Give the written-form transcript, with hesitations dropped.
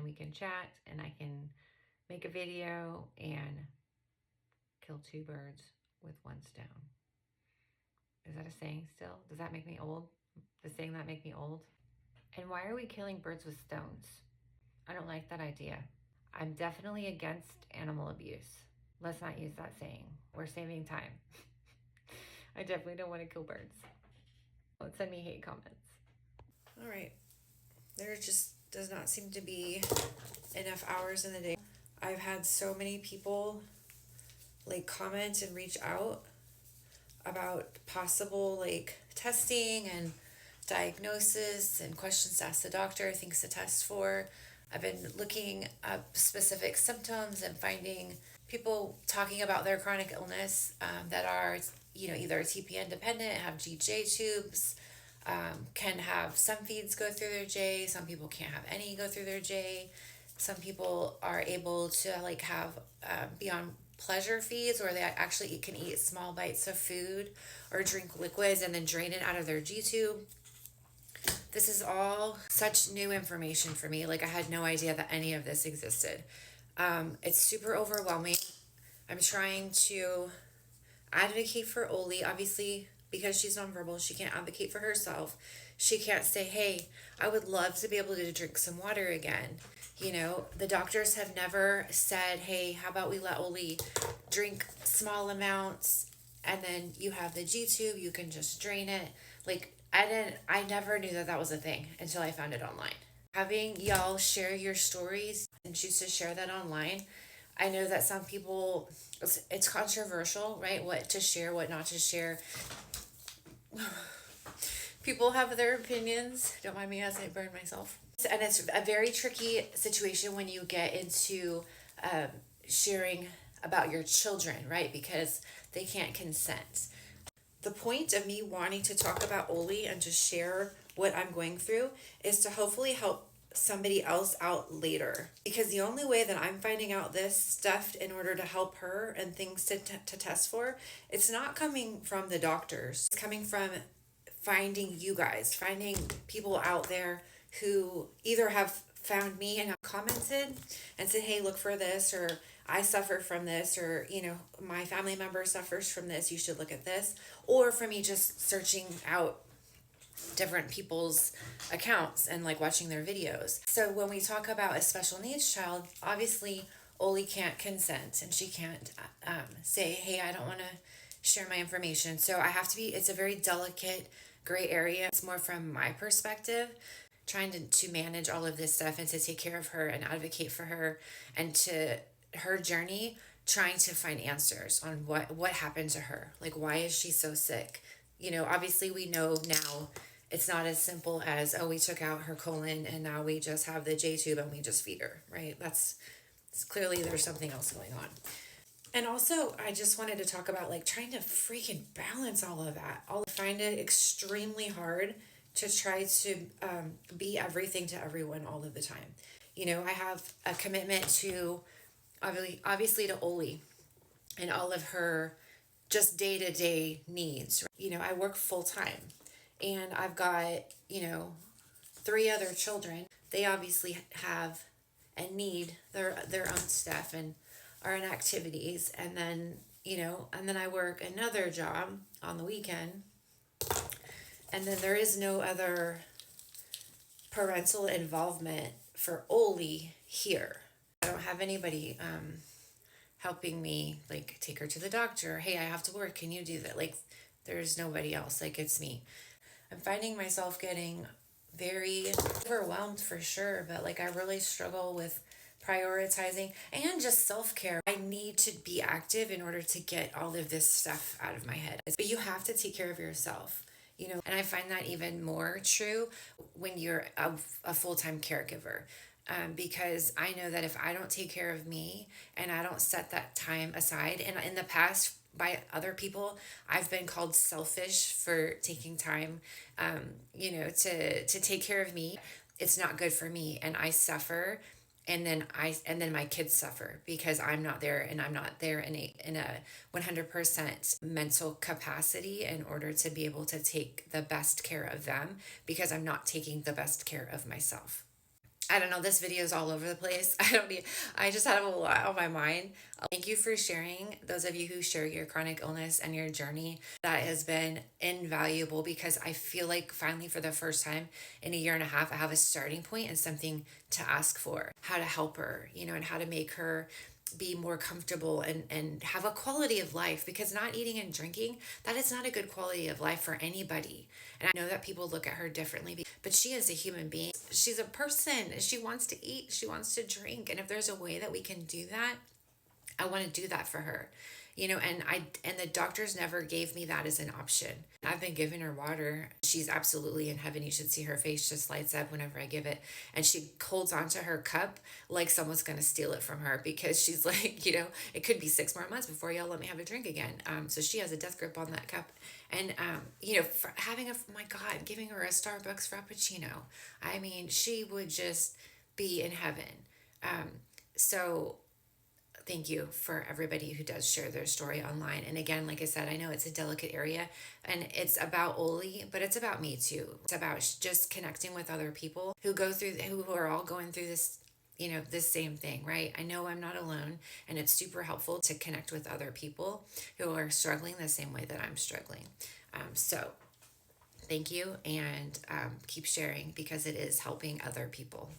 We can chat and I can make a video and kill two birds with one stone. Is that a saying still? Does that make me old? Does saying that make me old? And why are we killing birds with stones? I don't like that idea. I'm definitely against animal abuse. Let's not use that saying. We're saving time. I definitely don't want to kill birds. Don't send me hate comments. All right. There just does not seem to be enough hours in the day. I've had so many people like comment and reach out about possible like testing and diagnosis and questions to ask the doctor, things to test for. I've been looking up specific symptoms and finding people talking about their chronic illness that are, either TPN dependent, have GJ tubes, can have some feeds go through their J, some people can't have any go through their J. Some people are able to like have beyond pleasure feeds, or they actually can eat small bites of food or drink liquids and then drain it out of their G tube. This is all such new information for me. Like I had no idea that any of this existed. It's super overwhelming. I'm trying to advocate for Oli, obviously, because she's nonverbal. She can't advocate for herself. She can't say, hey, I would love to be able to drink some water again. The doctors have never said, hey, how about we let Oli drink small amounts and then you have the G tube, you can just drain it. Like, I never knew that that was a thing until I found it online. Having y'all share your stories and choose to share that online. I know that some people, it's controversial, right? What to share, what not to share. People have their opinions. Don't mind me as I burn myself. And it's a very tricky situation when you get into sharing about your children, right? Because they can't consent. The point of me wanting to talk about Oli and to share what I'm going through is to hopefully help somebody else out later. Because the only way that I'm finding out this stuff in order to help her and things to test for, it's not coming from the doctors. It's coming from finding you guys, finding people out there who either have found me and have commented and said, hey, look for this, or I suffer from this, or, my family member suffers from this, you should look at this, or for me just searching out different people's accounts and like watching their videos. So when we talk about a special needs child, obviously Oli can't consent and she can't say, hey, I don't want to share my information. So I have to be, it's a very delicate gray area. It's more from my perspective, trying to manage all of this stuff and to take care of her and advocate for her and to her journey, trying to find answers on what happened to her. Like, why is she so sick? Obviously we know now it's not as simple as, oh, we took out her colon and now we just have the J tube and we just feed her, right? It's clearly there's something else going on. And also, I just wanted to talk about like trying to freaking balance all of that. I find it extremely hard to try to be everything to everyone all of the time. I have a commitment to obviously to Oli and all of her just day-to-day needs. I work full-time and I've got, 3 other children. They obviously have and need their own stuff and are in activities, and then I work another job on the weekend, and then there is no other parental involvement for Oli here. I don't have anybody helping me like take her to the doctor. Hey, I have to work, can you do that? Like, there's nobody else, like it's me. I'm finding myself getting very overwhelmed for sure, but like I really struggle with prioritizing and just self-care. I need to be active in order to get all of this stuff out of my head. But you have to take care of yourself, and I find that even more true when you're a full-time caregiver. Because I know that if I don't take care of me and I don't set that time aside, and in the past by other people, I've been called selfish for taking time, to take care of me. It's not good for me, and I suffer, and then my kids suffer because I'm not there, and I'm not there in a 100% mental capacity in order to be able to take the best care of them, because I'm not taking the best care of myself. I don't know, this video is all over the place. I just have a lot on my mind. Thank you for sharing. Those of you who share your chronic illness and your journey, that has been invaluable, because I feel like finally for the first time in a year and a half, I have a starting point and something to ask for, how to help her, and how to make her be more comfortable and have a quality of life, because not eating and drinking, that is not a good quality of life for anybody. And I know that people look at her differently, but she is a human being. She's a person. She wants to eat, she wants to drink, and if there's a way that we can do that, I want to do that for her. And the doctors never gave me that as an option. I've been giving her water. She's absolutely in heaven. You should see her face just lights up whenever I give it. And she holds onto her cup like someone's going to steal it from her, because she's like, it could be 6 more months before y'all let me have a drink again. So she has a death grip on that cup. And, for having my God, giving her a Starbucks Frappuccino. I mean, she would just be in heaven. So thank you for everybody who does share their story online. And again, like I said, I know it's a delicate area, and it's about Oli, but it's about me too. It's about just connecting with other people who who are all going through this, this same thing, right? I know I'm not alone, and it's super helpful to connect with other people who are struggling the same way that I'm struggling. So thank you, and keep sharing, because it is helping other people.